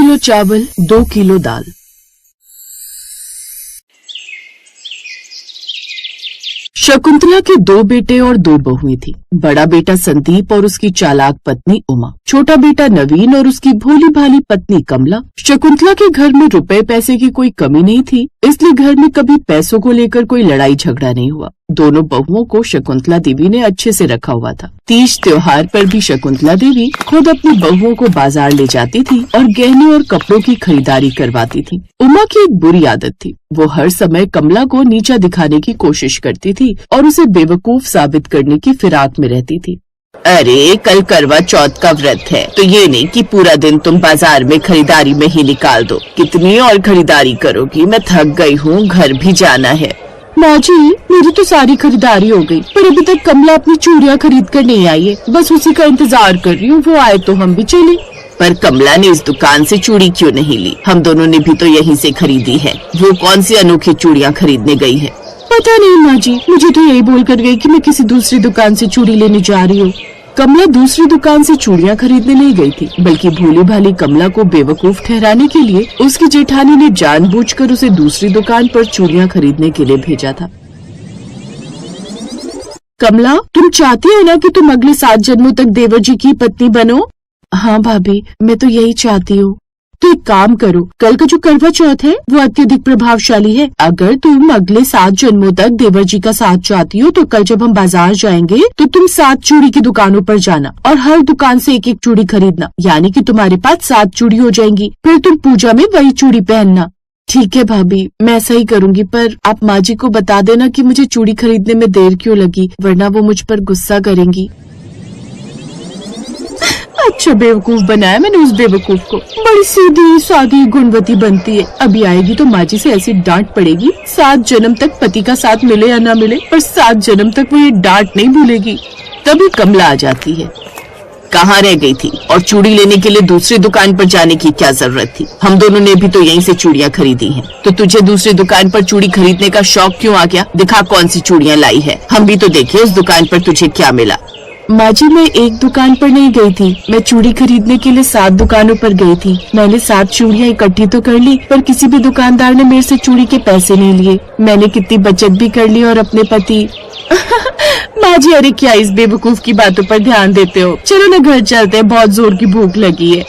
Kilo चावल, 2 kilo दाल। शकुंतला के 2 बेटे और 2 बहुएं थी। बड़ा बेटा संदीप और उसकी चालाक पत्नी उमा, छोटा बेटा नवीन और उसकी भोली भाली पत्नी कमला। शकुंतला के घर में रुपए पैसे की कोई कमी नहीं थी, इसलिए घर में कभी पैसों को लेकर कोई लड़ाई झगड़ा नहीं हुआ। दोनों बहुओं को शकुंतला देवी ने अच्छे से रखा हुआ था। तीज त्योहार पर भी शकुंतला देवी खुद अपनी बहुओं को बाजार ले जाती थी और गहने और कपड़ों की खरीदारी करवाती थी। उमा की एक बुरी आदत थी, वो हर समय कमला को नीचा दिखाने की कोशिश करती थी और उसे बेवकूफ साबित करने की फिराक में रहती थी। अरे कल करवा चौथ का व्रत है, तो ये नहीं कि पूरा दिन तुम बाजार में खरीदारी में ही निकाल दो। कितनी और खरीदारी करोगी, मैं थक गई हूँ, घर भी जाना है। माँ जी, मेरी तो सारी खरीदारी हो गई, पर अभी तक कमला अपनी चूड़ियाँ खरीद कर नहीं आई है। बस उसी का इंतजार कर रही हूँ, वो आए तो हम भी चले। पर कमला ने इस दुकान से चूड़ी क्यों नहीं ली? हम दोनों ने भी तो यहीं से खरीदी है। वो कौन सी अनोखी चूड़ियाँ खरीदने गई है? पता नहीं माँ जी, मुझे तो यही बोल कर गई कि मैं किसी दूसरी दुकान से चूड़ी लेने जा रही हूँ। कमला दूसरी दुकान से चूड़ियाँ खरीदने नहीं गई थी, बल्कि भोली भाली कमला को बेवकूफ ठहराने के लिए उसकी जेठानी ने जानबूझकर उसे दूसरी दुकान पर चूड़ियाँ खरीदने के लिए भेजा था। कमला, तुम चाहती हो ना कि तुम अगले 7 जन्मों तक देवर जी की पत्नी बनो? हाँ भाभी, मैं तो यही चाहती हूँ। तो एक काम करो, कल का जो करवा चौथ है वो अत्यधिक प्रभावशाली है। अगर तुम अगले 7 जन्मों तक देवर जी का साथ चाहती हो तो कल जब हम बाजार जाएंगे तो तुम 7 चूड़ी की दुकानों पर जाना और हर दुकान से एक एक चूड़ी खरीदना, यानी कि तुम्हारे पास 7 चूड़ी हो जाएंगी। फिर तुम पूजा में वही चूड़ी पहनना। ठीक है भाभी, मैं ऐसा ही करूँगी, पर आप माँ जी को बता देना कि मुझे चूड़ी खरीदने में देर क्यों लगी, वरना वो मुझ पर गुस्सा करेंगी। अच्छा बेवकूफ बनाया मैंने उस बेवकूफ को। बड़ी सीधी सादी गुणवती बनती है। अभी आएगी तो माँ जी से ऐसी डांट पड़ेगी, 7 जन्म तक पति का साथ मिले या ना मिले, पर 7 जन्म तक वो ये डांट नहीं भूलेगी। तभी कमला आ जाती है। कहाँ रह गई थी? और चूड़ी लेने के लिए दूसरी दुकान पर जाने की क्या जरूरत थी? हम दोनों ने भी तो यहीं से चूड़ियाँ खरीदी हैं। तो तुझे दूसरी दुकान पर चूड़ी खरीदने का शौक क्यों आ गया? दिखा कौन सी चूड़ियाँ लाई है, हम भी तो देखें उस दुकान पर तुझे क्या मिला। माँ जी, मैं एक दुकान पर नहीं गई थी, मैं चूड़ी खरीदने के लिए 7 दुकानों पर गई थी। मैंने 7 चूड़ियाँ इकट्ठी तो कर ली, पर किसी भी दुकानदार ने मेरे से चूड़ी के पैसे नहीं लिए। मैंने कितनी बचत भी कर ली और अपने पति माँ जी, अरे क्या इस बेवकूफ की बातों पर ध्यान देते हो? चलो ना घर चलते हैं, बहुत जोर की भूख लगी है।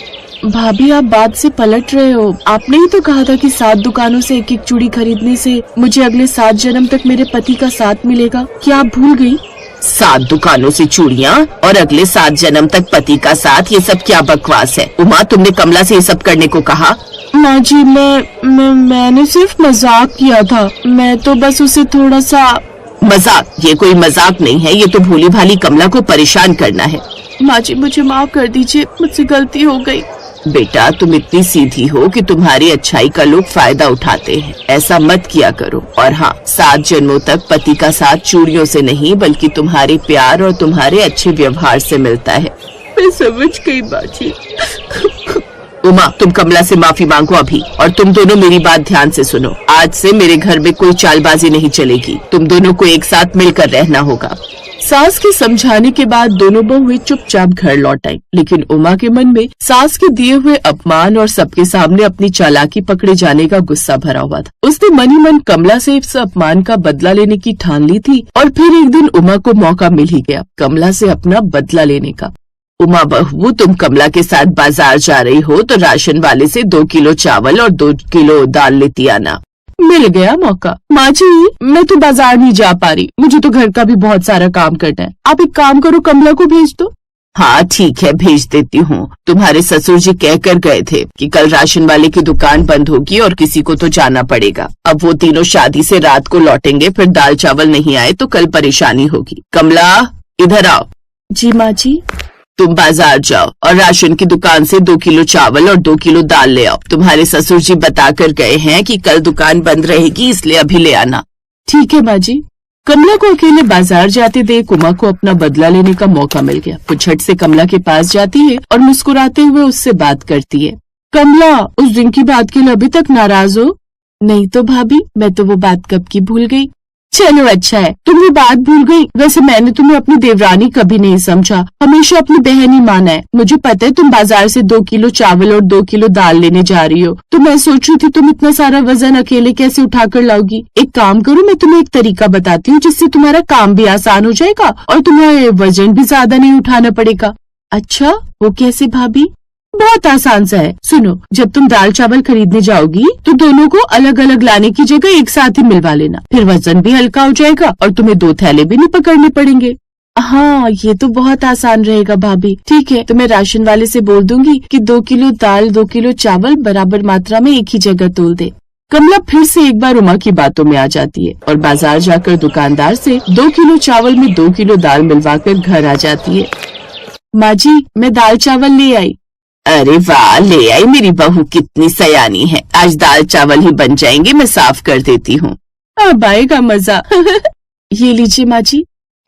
भाभी, आप बात से पलट रहे हो। आपने ही तो कहा था कि 7 दुकानों से एक एक चूड़ी खरीदने से मुझे अगले 7 जन्म तक मेरे पति का साथ मिलेगा। क्या आप भूल गई? 7 दुकानों से चूड़ियाँ और अगले 7 जन्म तक पति का साथ, ये सब क्या बकवास है? उमा, तुमने कमला से ये सब करने को कहा? माँ जी, मैंने सिर्फ मजाक किया था। मैं तो बस उसे थोड़ा सा। मजाक? ये कोई मजाक नहीं है, ये तो भोली भाली कमला को परेशान करना है। माँ जी, मुझे माफ कर दीजिए, मुझसे गलती हो गई। बेटा, तुम इतनी सीधी हो कि तुम्हारी अच्छाई का लोग फायदा उठाते हैं। ऐसा मत किया करो। और हाँ, 7 जन्मों तक पति का साथ चूड़ियों से नहीं बल्कि तुम्हारे प्यार और तुम्हारे अच्छे व्यवहार से मिलता है। मैं समझ गई माँ जी। उमा, तुम कमला से माफी मांगो अभी। और तुम दोनों मेरी बात ध्यान से सुनो, आज से मेरे घर में कोई चालबाजी नहीं चलेगी। तुम दोनों को एक साथ मिलकर रहना होगा। सास के समझाने के बाद दोनों बहुएं चुपचाप घर लौट आई, लेकिन उमा के मन में सास के दिए हुए अपमान और सबके सामने अपनी चालाकी पकड़े जाने का गुस्सा भरा हुआ था। उसने मन ही मन कमला से इस अपमान का बदला लेने की ठान ली थी और फिर एक दिन उमा को मौका मिल ही गया कमला से अपना बदला लेने का। उमा बहू, तुम कमला के साथ बाजार जा रही हो तो राशन वाले से 2 किलो चावल और 2 किलो दाल लेती आना। मिल गया मौका। माँ जी, मैं तो बाजार नहीं जा पा रही, मुझे तो घर का भी बहुत सारा काम करना है। आप एक काम करो, कमला को भेज दो। हाँ ठीक है, भेज देती हूँ। तुम्हारे ससुर जी कह कर गए थे कि कल राशन वाले की दुकान बंद होगी और किसी को तो जाना पड़ेगा। अब वो तीनों शादी से रात को लौटेंगे, फिर दाल चावल नहीं आए तो कल परेशानी होगी। कमला, इधर आओ। जी माँ जी। तुम बाजार जाओ और राशन की दुकान से 2 किलो चावल और 2 किलो दाल ले आओ। तुम्हारे ससुर जी बता कर गए हैं कि कल दुकान बंद रहेगी, इसलिए अभी ले आना। ठीक है माँ जी। कमला को अकेले बाजार जाते देख उमा को अपना बदला लेने का मौका मिल गया। वो झट से कमला के पास जाती है और मुस्कुराते हुए उससे बात करती है। कमला, उस दिन की बात के लिए अभी तक नाराज हो? नहीं तो भाभी, मैं तो वो बात कब की भूल गई। चलो अच्छा है, तुम ये बात भूल गई। वैसे मैंने तुम्हें अपनी देवरानी कभी नहीं समझा, हमेशा अपनी बहन ही माना है। मुझे पता है तुम बाजार से 2 किलो चावल और 2 किलो दाल लेने जा रही हो, तो मैं सोच रही थी तुम इतना सारा वजन अकेले कैसे उठा कर लाओगी। एक काम करो, मैं तुम्हें एक तरीका बताती हूँ जिससे तुम्हारा काम भी आसान हो जाएगा और तुम्हें वजन भी ज्यादा नहीं उठाना पड़ेगा। अच्छा, वो कैसे भाभी? बहुत आसान सा है, सुनो। जब तुम दाल चावल खरीदने जाओगी तो दोनों को अलग अलग लाने की जगह एक साथ ही मिलवा लेना, फिर वजन भी हल्का हो जाएगा और तुम्हें 2 थैले भी नहीं पकड़ने पड़ेंगे। हाँ, ये तो बहुत आसान रहेगा भाभी। ठीक है, तो मैं राशन वाले से बोल दूंगी कि 2 किलो दाल 2 किलो चावल बराबर मात्रा में एक ही जगह तोल दे। कमला फिर से एक बार उमा की बातों में आ जाती है और बाजार जाकर दुकानदार से 2 किलो चावल में 2 किलो दाल मिलवाकर घर आ जाती है। माँ जी, मैं दाल चावल ले आई। अरे वाह, ले आई मेरी बहू, कितनी सयानी है। आज दाल चावल ही बन जाएंगे, मैं साफ कर देती हूँ। अब आएगा मजा। ये लीजिए माँ जी।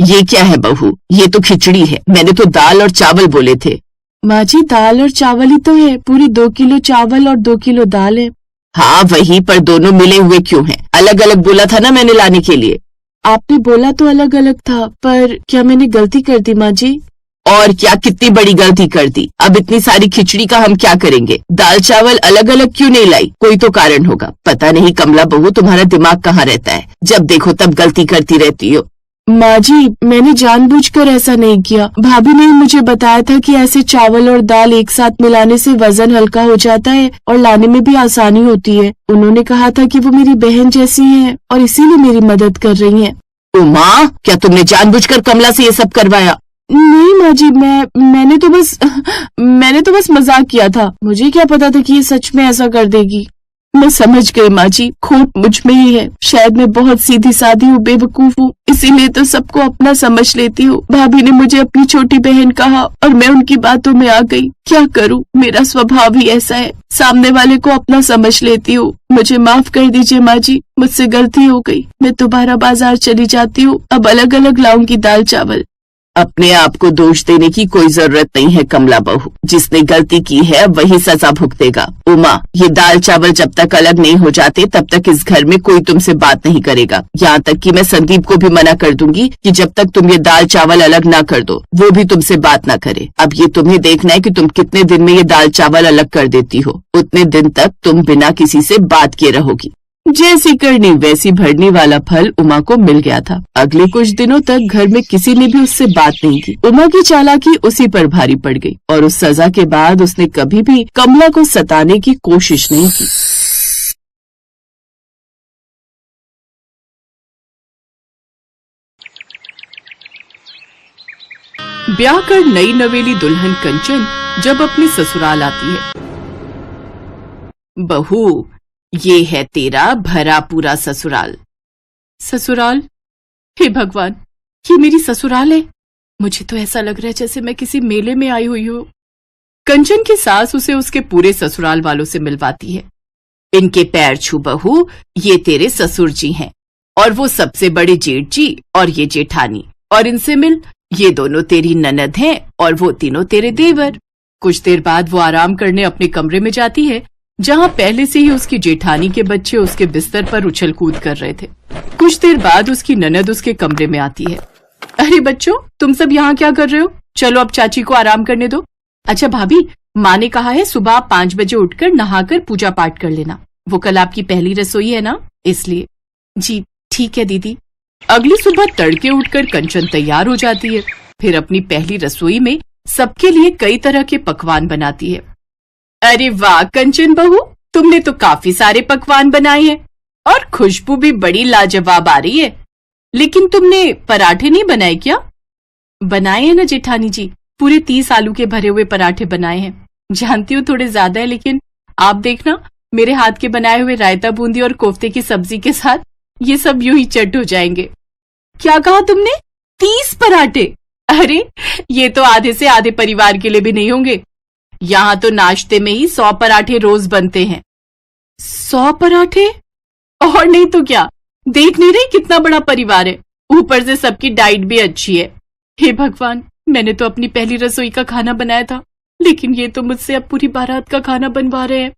ये क्या है बहू? ये तो खिचड़ी है, मैंने तो दाल और चावल बोले थे। माँ जी, दाल और चावल ही तो है, पूरी 2 किलो चावल और 2 किलो दाल है। हाँ वही, पर दोनों मिले हुए क्यों हैं? अलग अलग बोला था ना मैंने लाने के लिए। आपने बोला तो अलग अलग था, पर क्या मैंने गलती कर दी माँ जी? और क्या, कितनी बड़ी गलती कर दी। अब इतनी सारी खिचड़ी का हम क्या करेंगे? दाल चावल अलग अलग क्यों नहीं लाई? कोई तो कारण होगा। पता नहीं कमला बहू, तुम्हारा दिमाग कहाँ रहता है, जब देखो तब गलती करती रहती हो। माँ जी, मैंने जानबूझकर ऐसा नहीं किया। भाभी ने मुझे बताया था कि ऐसे चावल और दाल एक साथ मिलाने से वजन हल्का हो जाता है और लाने में भी आसानी होती है। उन्होंने कहा था कि वो मेरी बहन जैसी हैं और इसीलिए मेरी मदद कर रही हैं। उमा, क्या तुमने जानबूझकर कमला से ये सब करवाया? नहीं माँ जी, मैंने तो बस मजाक किया था। मुझे क्या पता था कि ये सच में ऐसा कर देगी। मैं समझ गई माँ जी, खोट मुझ में ही है। शायद मैं बहुत सीधी सादी हूँ, बेवकूफ हूँ, इसीलिए तो सबको अपना समझ लेती हूँ। भाभी ने मुझे अपनी छोटी बहन कहा और मैं उनकी बातों में आ गई। क्या करूँ, मेरा स्वभाव ही ऐसा है, सामने वाले को अपना समझ लेती हूँ। मुझे माफ कर दीजिए माँ जी, मुझसे गलती हो गई। मैं दोबारा बाजार चली जाती हूँ, अब अलग अलग लाऊंगी दाल चावल। अपने आप को दोष देने की कोई जरूरत नहीं है कमला बहू, जिसने गलती की है वही सजा भुगतेगा। उमा, ये दाल चावल जब तक अलग नहीं हो जाते तब तक इस घर में कोई तुमसे बात नहीं करेगा। यहाँ तक कि मैं संदीप को भी मना कर दूंगी कि जब तक तुम ये दाल चावल अलग ना कर दो वो भी तुमसे बात ना करे। अब ये तुम्हें देखना है कि तुम कितने दिन में ये दाल चावल अलग कर देती हो। उतने दिन तक तुम बिना किसी से बात किए रहोगी। जैसी करनी वैसी भरनी वाला फल उमा को मिल गया था। अगले कुछ दिनों तक घर में किसी ने भी उससे बात नहीं की। उमा की चालाकी उसी पर भारी पड़ गई और उस सजा के बाद उसने कभी भी कमला को सताने की कोशिश नहीं की। ब्याह कर नई नवेली दुल्हन कंचन जब अपने ससुराल आती है। बहू, ये है तेरा भरा पूरा ससुराल। ससुराल? हे भगवान, ये मेरी ससुराल है? मुझे तो ऐसा लग रहा है जैसे मैं किसी मेले में आई हुई हूँ। कंचन की सास उसे उसके पूरे ससुराल वालों से मिलवाती है। इनके पैर छू बहू, ये तेरे ससुर जी हैं और वो सबसे बड़े जेठ जी और ये जेठानी। और इनसे मिल, ये दोनों तेरी ननद हैं और वो तीनों तेरे देवर। कुछ देर बाद वो आराम करने अपने कमरे में जाती है, जहाँ पहले से ही उसकी जेठानी के बच्चे उसके बिस्तर पर उछल कूद कर रहे थे। कुछ देर बाद उसकी ननद उसके कमरे में आती है। अरे बच्चों, तुम सब यहाँ क्या कर रहे हो? चलो अब चाची को आराम करने दो। अच्छा भाभी, माँ ने कहा है सुबह 5 बजे उठकर नहाकर पूजा पाठ कर लेना। वो कल आपकी पहली रसोई है ना, इसलिए। जी ठीक है दीदी। अगली सुबह तड़के उठकर कंचन तैयार हो जाती है, फिर अपनी पहली रसोई में सबके लिए कई तरह के पकवान बनाती है। अरे वाह कंचन बहू, तुमने तो काफी सारे पकवान बनाए हैं और खुशबू भी बड़ी लाजवाब आ रही है। लेकिन तुमने पराठे नहीं बनाए क्या? बनाए हैं ना जेठानी जी, पूरे 30 आलू के भरे हुए पराठे बनाए हैं। जानती हूँ थोड़े ज्यादा है, लेकिन आप देखना मेरे हाथ के बनाए हुए रायता बूंदी और कोफ्ते की सब्जी के साथ ये सब यूं ही चट हो जाएंगे। क्या कहा तुमने? 30 पराठे? अरे ये तो आधे से आधे परिवार के लिए भी नहीं होंगे। यहाँ तो नाश्ते में ही 100 पराठे रोज बनते हैं। 100 पराठे? और नहीं तो क्या, देख नहीं रही कितना बड़ा परिवार है, ऊपर से सबकी डाइट भी अच्छी है। हे भगवान, मैंने तो अपनी पहली रसोई का खाना बनाया था, लेकिन ये तो मुझसे अब पूरी बारात का खाना बनवा रहे हैं।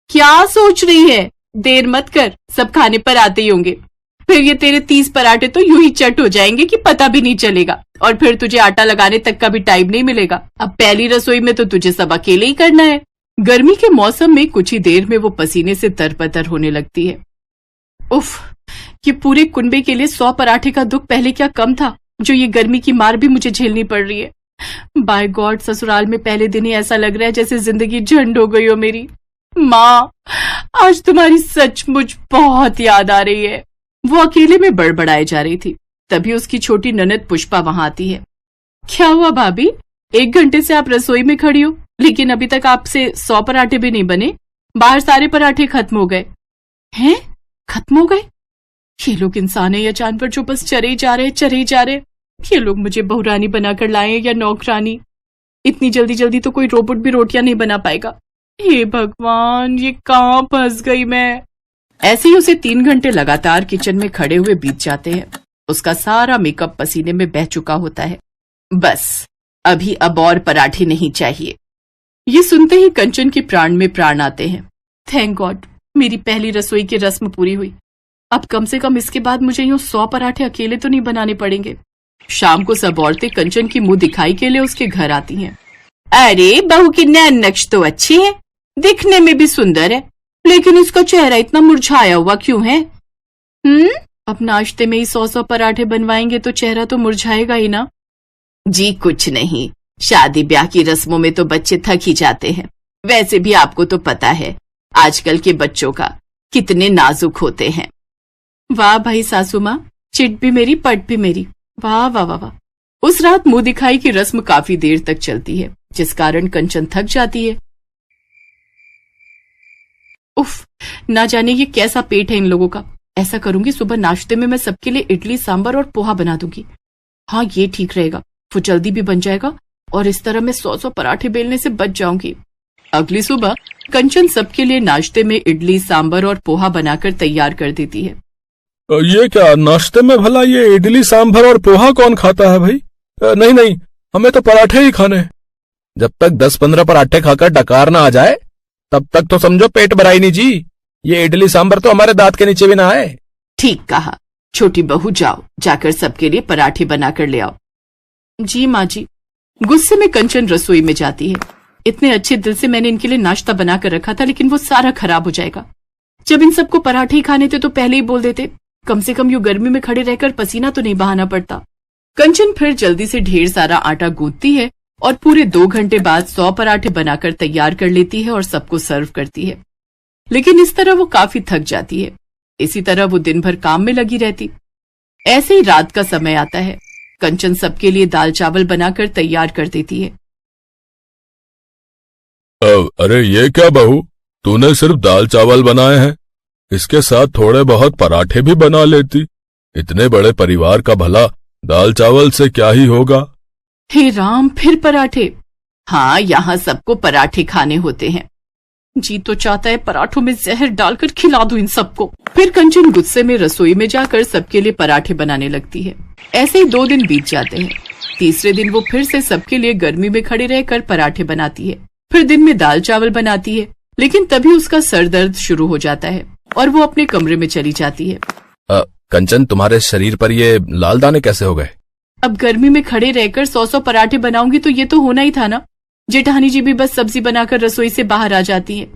क्या सोच रही है? देर मत कर, सब खाने पर आते ही होंगे। फिर ये तेरे 30 पराठे तो यूं ही चट हो जाएंगे कि पता भी नहीं चलेगा, और फिर तुझे आटा लगाने तक का भी टाइम नहीं मिलेगा। अब पहली रसोई में तो तुझे सब अकेले ही करना है। गर्मी के मौसम में कुछ ही देर में वो पसीने से तरबतर होने लगती है। उफ, ये पूरे कुनबे के लिए 100 पराठे का दुख पहले क्या कम था, जो ये गर्मी की मार भी मुझे झेलनी पड़ रही है। बाय गॉड, ससुराल में पहले दिन ही ऐसा लग रहा है जैसे जिंदगी झंड हो गई हो मेरी। माँ, आज तुम्हारी सचमुच बहुत याद आ रही है। वो अकेले में बड़बड़ाए जा रही थी। तभी उसकी छोटी ननद पुष्पा वहां आती है। क्या हुआ भाभी, 1 घंटे से आप रसोई में खड़ी हो, लेकिन अभी तक आपसे 100 पराठे भी नहीं बने। बाहर सारे पराठे खत्म हो गए हैं। खत्म हो गए? ये लोग इंसान है या जानवर जो बस चरे ही जा रहे। ये लोग मुझे बहुरानी बनाकर लाए या नौकरानी। इतनी जल्दी जल्दी तो कोई रोबोट भी रोटियां नहीं बना पाएगा। हे भगवान, ये कहाँ फंस गई मैं। ऐसे ही उसे 3 घंटे लगातार किचन में खड़े हुए बीत जाते हैं। उसका सारा मेकअप पसीने में बह चुका होता है। बस अभी अब और पराठे नहीं चाहिए। ये सुनते ही कंचन के प्राण में प्राण आते हैं। थैंक गॉड, मेरी पहली रसोई की रस्म पूरी हुई। अब कम से कम इसके बाद मुझे यूं 100 पराठे अकेले तो नहीं बनाने पड़ेंगे। शाम को सब औरतें कंचन की मुंह दिखाई के लिए उसके घर आती हैं। अरे बहू की नैन नक्श तो अच्छी है, दिखने में भी सुंदर है, लेकिन इसका चेहरा इतना मुरझाया हुआ क्यों है? अब नाश्ते में ही 100 पराठे बनवाएंगे तो चेहरा तो मुरझाएगा ही ना। जी कुछ नहीं, शादी ब्याह की रस्मों में तो बच्चे थक ही जाते हैं। वैसे भी आपको तो पता है आजकल के बच्चों का कितने नाजुक होते हैं। वाह भाई सासू माँ, चिट भी मेरी पट भी मेरी। वाह वाह वाह वाह। उस रात मुंह दिखाई की रस्म काफी देर तक चलती है, जिस कारण कंचन थक जाती है। उफ, ना जाने ये कैसा पेट है इन लोगों का। ऐसा करूंगी, सुबह नाश्ते में मैं सबके लिए इडली सांभर और पोहा बना दूंगी। हाँ, ये ठीक रहेगा, वो जल्दी भी बन जाएगा और इस तरह मैं 100 पराठे बेलने से बच जाऊंगी। अगली सुबह कंचन सबके लिए नाश्ते में इडली सांभर और पोहा बनाकर तैयार कर देती है। ये क्या नाश्ते में भला ये इडली सांभर और पोहा कौन खाता है भाई? नहीं नहीं, हमें तो पराठे ही खाने। जब तक 10-15 पराठे खाकर डकार ना आ जाए तब तक तो समझो पेट भराई नहीं जी। ये इडली सांभर तो हमारे दांत के नीचे भी ना आए। ठीक कहा, छोटी बहू जाओ, जाकर सबके लिए पराठे बनाकर ले आओ। जी माँ जी। गुस्से में कंचन रसोई में जाती है। इतने अच्छे दिल से मैंने इनके लिए नाश्ता बनाकर रखा था, लेकिन वो सारा खराब हो जाएगा। जब इन सबको पराठे ही खाने थे तो पहले ही बोल देते, कम से कम यूं गर्मी में खड़े रहकर पसीना तो नहीं बहाना पड़ता। कंचन फिर जल्दी से ढेर सारा आटा गूंथती है और पूरे 2 घंटे बाद 100 पराठे बनाकर तैयार कर लेती है और सबको सर्व करती है। लेकिन इस तरह वो काफी थक जाती है। इसी तरह वो दिन भर काम में लगी रहती। ऐसे ही रात का समय आता है। कंचन सबके लिए दाल चावल बनाकर तैयार कर देती है। अरे ये क्या बहू, तूने सिर्फ दाल चावल बनाए हैं? इसके साथ थोड़े बहुत पराठे भी बना लेती। इतने बड़े परिवार का भला दाल चावल से क्या ही होगा। हे राम, फिर पराठे? हाँ, यहाँ सबको पराठे खाने होते हैं। जी तो चाहता है पराठों में जहर डालकर खिला दूं इन सबको। फिर कंचन गुस्से में रसोई में जाकर सबके लिए पराठे बनाने लगती है। ऐसे ही 2 दिन बीत जाते हैं। तीसरे दिन वो फिर से सबके लिए गर्मी में खड़े रहकर पराठे बनाती है। फिर दिन में दाल चावल बनाती है, लेकिन तभी उसका सर दर्द शुरू हो जाता है और वो अपने कमरे में चली जाती है। कंचन, तुम्हारे शरीर पर ये लाल दाने कैसे हो गए? अब गर्मी में खड़े रहकर 100 पराठे बनाऊंगी तो ये तो होना ही था ना। जेठानी जी भी बस सब्जी बनाकर रसोई से बाहर आ जाती हैं।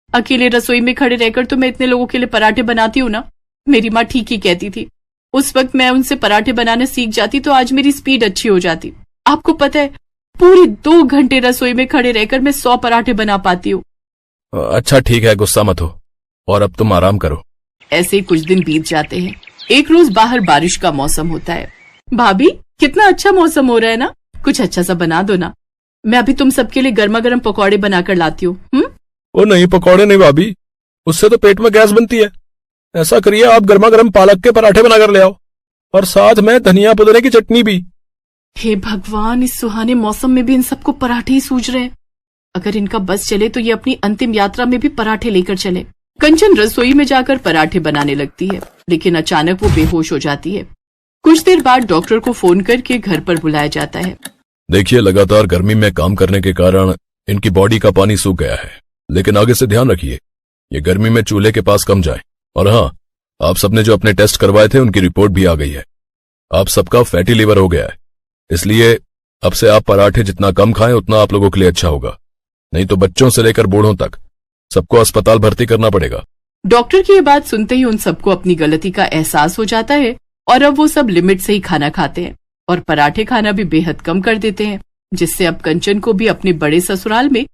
अकेले रसोई में खड़े रहकर तो मैं इतने लोगों के लिए पराठे बनाती हूँ ना। मेरी माँ ठीक ही कहती थी। उस वक्त मैं उनसे पराठे बनाने सीख जाती तो आज मेरी स्पीड अच्छी हो जाती। आपको पता है, पूरी 2 घंटे रसोई में खड़े रहकर मैं 100 पराठे बना पाती हूँ। अच्छा ठीक है, गुस्सा मत हो और अब तुम आराम करो। ऐसे कुछ दिन बीत जाते हैं। एक रोज बाहर बारिश का मौसम होता है। भाभी, कितना अच्छा मौसम हो रहा है ना, कुछ अच्छा सा बना दो ना। मैं अभी तुम सबके लिए गर्मा गर्म पकौड़े बनाकर लाती हूँ। ओ नहीं, पकौड़े नहीं भाभी, उससे तो पेट में गैस बनती है। ऐसा करिए, आप गर्मा गर्म पालक के पराठे बनाकर ले आओ और साथ में धनिया पुदीने की चटनी भी। हे भगवान, इस सुहाने मौसम में भी इन सबको पराठे ही सूझ रहे हैं। अगर इनका बस चले तो ये अपनी अंतिम यात्रा में भी पराठे लेकर चले। कंचन रसोई में जाकर पराठे बनाने लगती है, लेकिन अचानक वो बेहोश हो जाती है। कुछ देर बाद डॉक्टर को फोन करके घर पर बुलाया जाता है। देखिए, लगातार गर्मी में काम करने के कारण इनकी बॉडी का पानी सूख गया है, लेकिन आगे से ध्यान रखिए ये गर्मी में चूल्हे के पास कम जाए। और हाँ, आप सबने जो अपने टेस्ट करवाए थे उनकी रिपोर्ट भी आ गई है। आप सबका फैटी लिवर हो गया है, इसलिए अब से आप पराठे जितना कम खाएं उतना आप लोगों के लिए अच्छा होगा। नहीं तो बच्चों से लेकर बूढ़ों तक सबको अस्पताल भर्ती करना पड़ेगा। डॉक्टर की ये बात सुनते ही उन सबको अपनी गलती का एहसास हो जाता है और अब वो सब लिमिट से ही खाना खाते हैं और पराठे खाना भी बेहद कम कर देते हैं, जिससे अब कंचन को भी अपने बड़े ससुराल में